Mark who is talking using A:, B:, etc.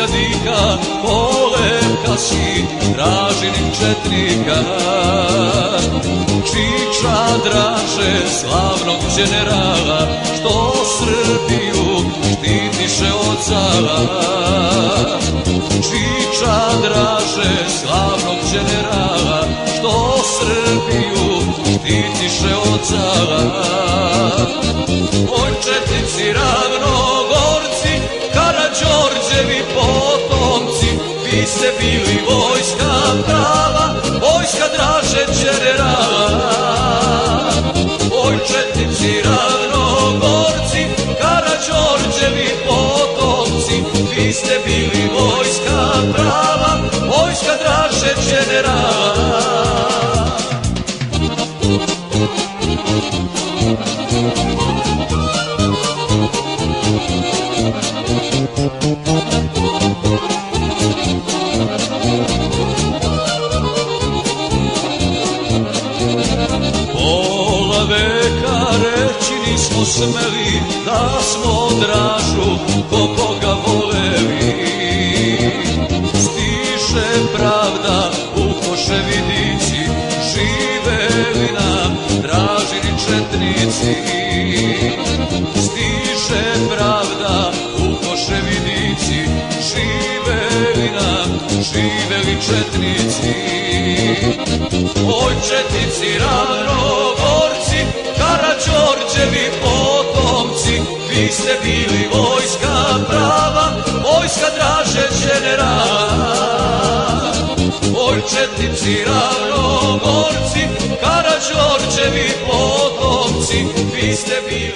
A: vojska dika, kolevka si Dražinih četnika. Čiča Draže, slavnog generala, što Srbiju štitiše od zala. Čiča Draže, slavnog generala, što Srbiju štitiše od zala. Oj četnici, Ravnogorci, Karađorđevi potomci, vi ste bili vojska prava, vojska Draže generala. Oj četnici, Ravnogorci, Karađorđevi potomci, vi ste bili vojska prava, vojska Draže generala. Pola veka reći nismo smeli da smo Dražu ko Boga voleli. Stiže pravda u Koševidici, živeli nam Dražini četnici. Stiže pravda u Koševidici, živeli nam, živeli četnici. Oj četnici, Ravnogorci, Karađorđevi potomci, vi ste bili vojska prava, vojska Draže generala. Oj četnici, Ravnogorci, Karađorđevi potomci, vi ste bili